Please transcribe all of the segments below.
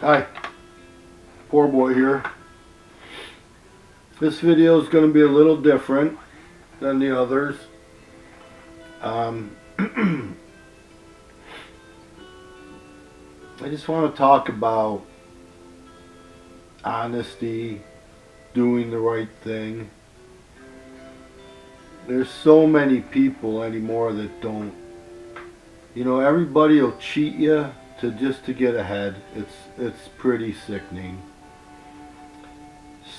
Hi, Poor Boy here. This video is going to be a little different than the others. I just want to talk about honesty, doing the right thing. There's so many people anymore that don't. You know, everybody will cheat you just to get ahead. It's pretty sickening.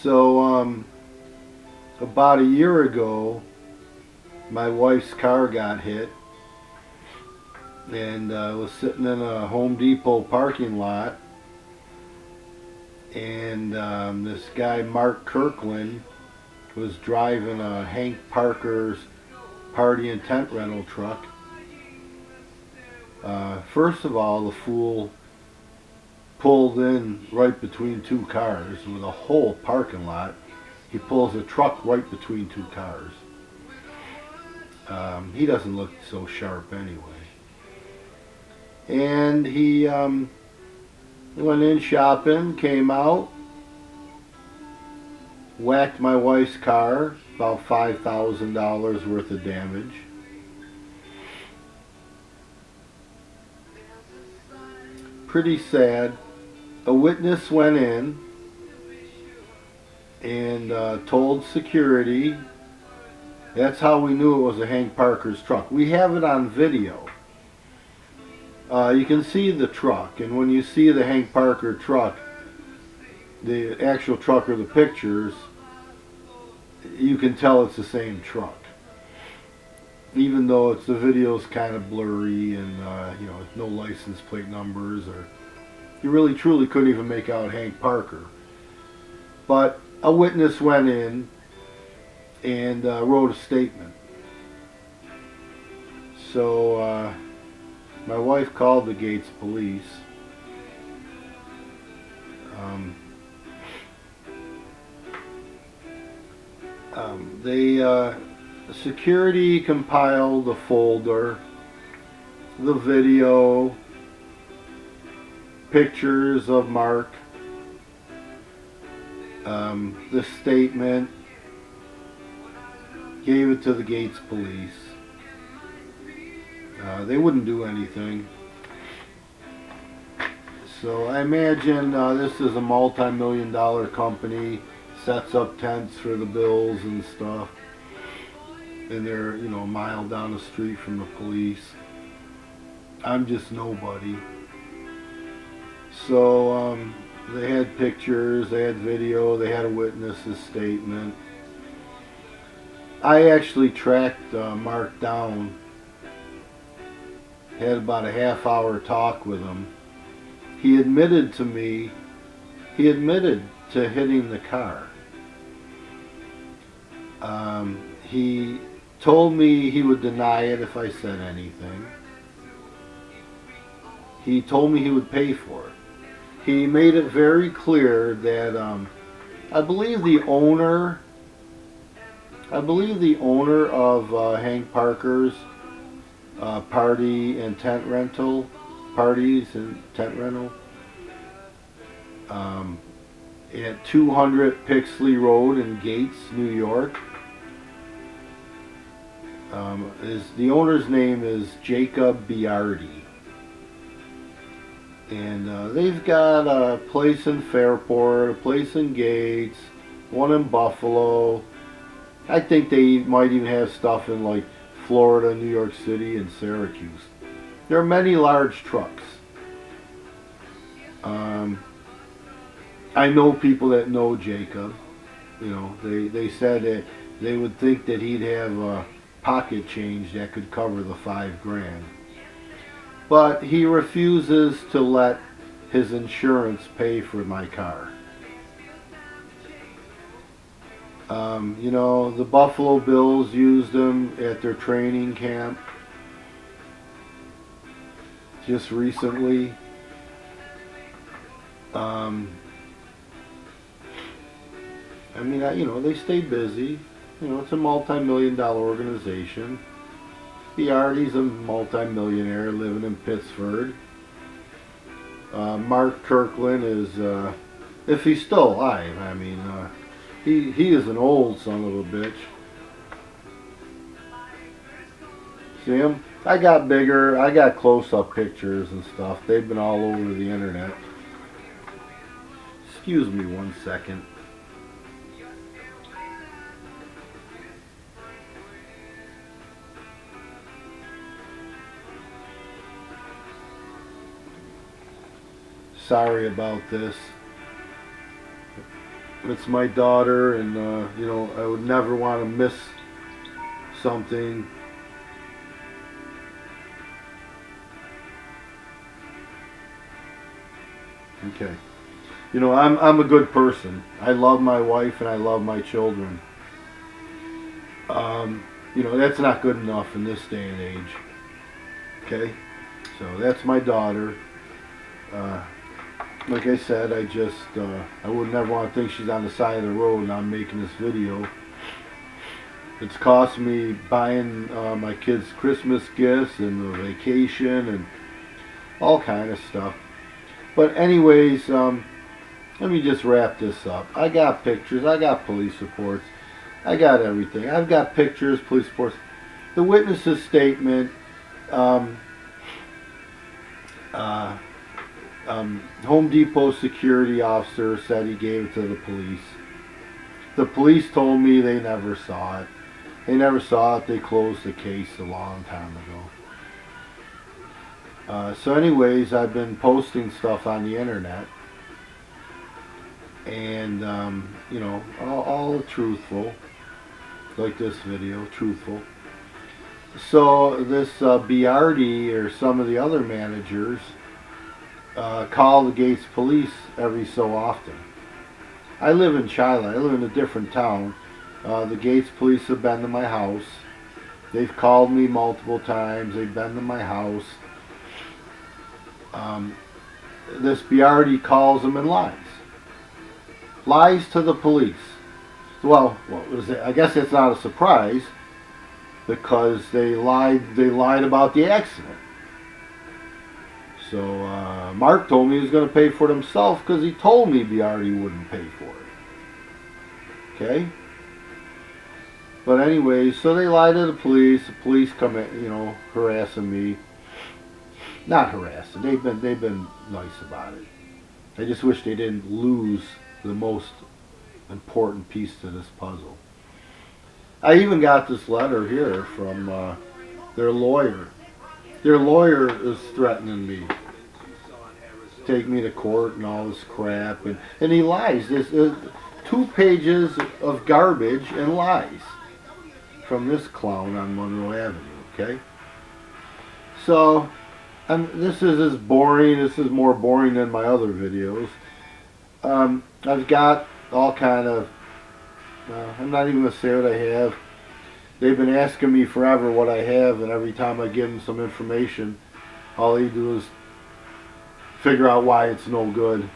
So about a year ago, my wife's car got hit, and I was sitting in a Home Depot parking lot, and this guy Mark Kirkland was driving a Hank Parker's party and tent rental truck. First of all, the fool pulled in right between two cars with a whole parking lot. He pulls a truck right between two cars. He doesn't look so sharp anyway. And he went in shopping, came out, whacked my wife's car, about $5,000 worth of damage. Pretty sad. A witness went in and told security. That's how we knew it was a Hank Parker's truck. We have it on video. You can see the truck, and when you see the Hank Parker truck, the actual truck or the pictures, you can tell it's the same truck. Even though the video's kind of blurry and you know, no license plate numbers, or you really truly couldn't even make out Hank Parker. But a witness went in and wrote a statement. So my wife called the Gates police. Security compiled the folder, the video, pictures of Mark, the statement, gave it to the Gates police. They wouldn't do anything. So I imagine this is a multi-million-dollar company, sets up tents for the Bills and stuff, and they're, you know, a mile down the street from the police. I'm just nobody. So they had pictures, they had video, they had a witness's statement. I actually tracked Mark down, had about a half-hour talk with him. He admitted to me, he admitted to hitting the car. He told me he would deny it if I said anything. He told me he would pay for it. He made it very clear that I believe the owner of Hank Parker's parties and tent rental at 200 Pixley Road in Gates, New York. The owner's name is Jacob Biardi, and they've got a place in Fairport, a place in Gates, one in Buffalo. I think they might even have stuff in like Florida, New York City, and Syracuse. There are many large trucks. I know people that know Jacob. You know, they said that they would think that he'd have a pocket change that could cover the $5,000. But he refuses to let his insurance pay for my car. You know, the Buffalo Bills used him at their training camp just recently. I mean, you know, they stay busy. You know, it's a multi-million-dollar organization. Biardi's a multi-millionaire living in Pittsford. Mark Kirkland is, if he's still alive, I mean, he is an old son of a bitch. See him? I got bigger, I got close-up pictures and stuff. They've been all over the internet. Excuse me 1 second. Sorry about this. It's my daughter, and you know, I would never want to miss something. Okay. You know, I'm a good person. I love my wife and I love my children. You know, that's not good enough in this day and age. Okay? So that's my daughter. Like I said, I would never want to think she's on the side of the road and I'm making this video. It's cost me buying my kids Christmas gifts and the vacation and all kind of stuff. But anyways, let me just wrap this up. I got pictures, I got police reports, I got everything. I've got pictures, police reports. The witness's statement, Home Depot security officer said he gave it to the police. The police told me they never saw it. They never saw it. They closed the case a long time ago. So anyways, I've been posting stuff on the internet. And, you know, all truthful. Like this video, truthful. So this Biardi or some of the other managers call the Gates police every so often. I live in Shiloh. I live in a different town. The Gates police have been to my house. They've called me multiple times. They've been to my house. This Biardi calls them and lies. Lies to the police. Well, what was it? I guess it's not a surprise because they lied. They lied about the accident. So Mark told me he was going to pay for it himself because he told me Biardi wouldn't pay for it. Okay. But anyway, so they lied to the police. The police come in, you know, harassing me. Not harassing. They've been nice about it. I just wish they didn't lose the most important piece to this puzzle. I even got this letter here from their lawyer. Their lawyer is threatening me. Take me to court and all this crap. And he lies. This 2 pages of garbage and lies from this clown on Monroe Avenue, okay? So, this is as boring. This is more boring than my other videos. I've got all kind of, I'm not even going to say what I have. They've been asking me forever what I have, and every time I give them some information, all they do is figure out why it's no good.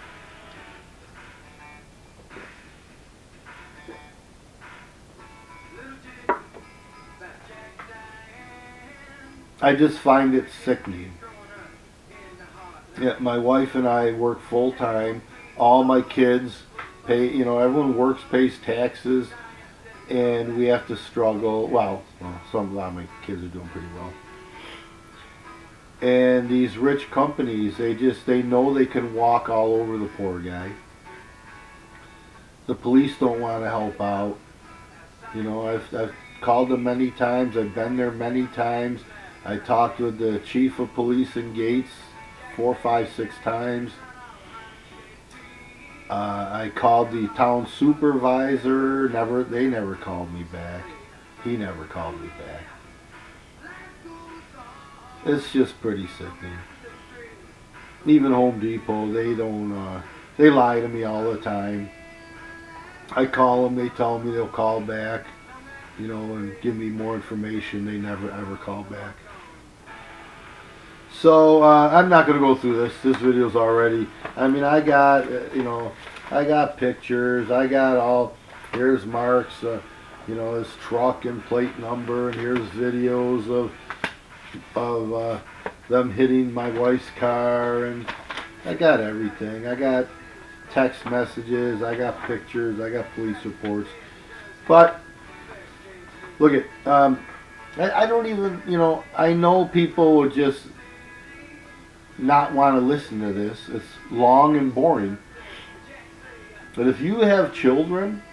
I just find it sickening. Yeah, my wife and I work full time. All my kids pay, you know, everyone works, pays taxes, and we have to struggle. Well, a lot of my kids are doing pretty well. And these rich companies, they know they can walk all over the poor guy. The police don't want to help out. You know, I've called them many times. I've been there many times. I talked with the chief of police in Gates 4, 5, 6 times. I called the town supervisor. They never called me back. He never called me back. It's just pretty sickening. Even Home Depot, they lie to me all the time. I call them, they tell me they'll call back, you know, and give me more information. They never ever call back. So I'm not going to go through this. This video's already, I mean, I got, you know, I got pictures. I got all, here's Mark's. you know, his truck and plate number, and here's videos of them hitting my wife's car, and I got everything. I got text messages, I got pictures, I got police reports. But look at, I don't even, you know, I know people would just not want to listen to this. It's long and boring. But if you have children,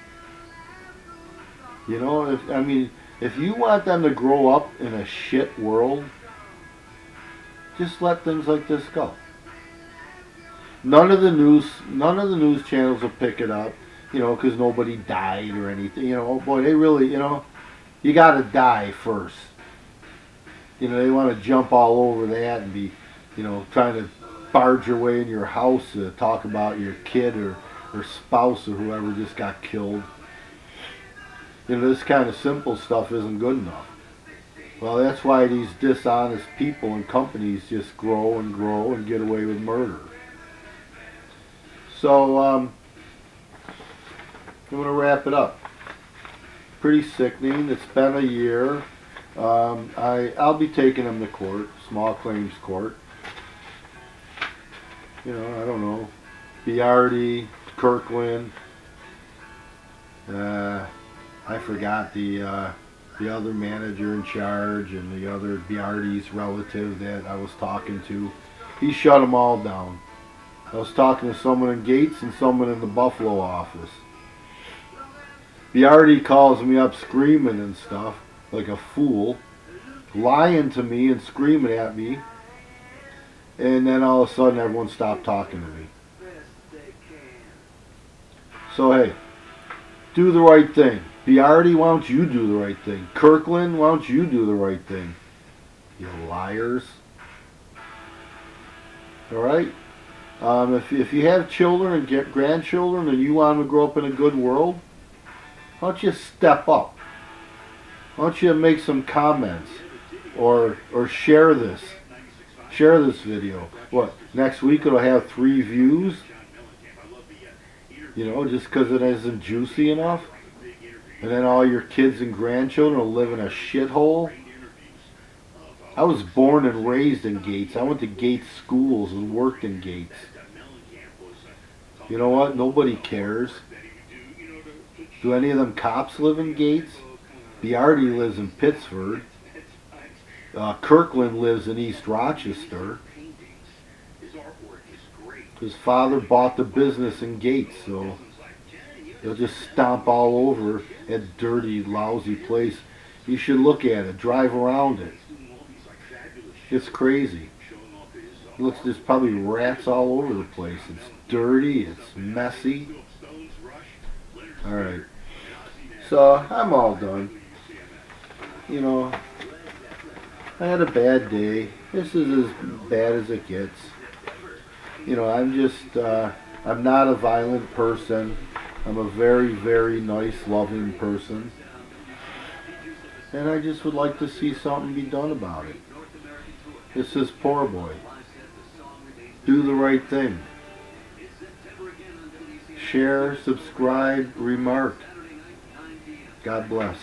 you know, if you want them to grow up in a shit world, just let things like this go. None of the news channels will pick it up, you know, because nobody died or anything. You know, oh boy, they really, you know, you got to die first. You know, they want to jump all over that and be, you know, trying to barge your way in your house to talk about your kid or spouse or whoever just got killed. You know, this kind of simple stuff isn't good enough. Well, that's why these dishonest people and companies just grow and grow and get away with murder. So, I'm going to wrap it up. Pretty sickening. It's been a year. I'll be taking them to court, small claims court. You know, I don't know. Biardi, Kirkland. I forgot the other manager in charge and the other Biardi's relative that I was talking to. He shut them all down. I was talking to someone in Gates and someone in the Buffalo office. Biardi calls me up screaming and stuff, like a fool, lying to me and screaming at me, and then all of a sudden everyone stopped talking to me. So hey, do the right thing. Biardi, why don't you do the right thing? Kirkland, why don't you do the right thing? You liars. Alright? If you have children and get grandchildren and you want them to grow up in a good world, why don't you step up? Why don't you make some comments or share this? Share this video. What, next week it'll have 3 views? You know, just because it isn't juicy enough? And then all your kids and grandchildren will live in a shithole? I was born and raised in Gates. I went to Gates schools and worked in Gates. You know what? Nobody cares. Do any of them cops live in Gates? Biardi lives in Pittsford. Kirkland lives in East Rochester. His father bought the business in Gates, so they'll just stomp all over that dirty, lousy place. You should look at it, drive around it. It's crazy. Looks, there's probably rats all over the place. It's dirty, it's messy. Alright. So, I'm all done. You know, I had a bad day. This is as bad as it gets. You know, I'm not a violent person. I'm a very, very nice, loving person. And I just would like to see something be done about it. This is Poor Boy. Do the right thing. Share, subscribe, remark. God bless.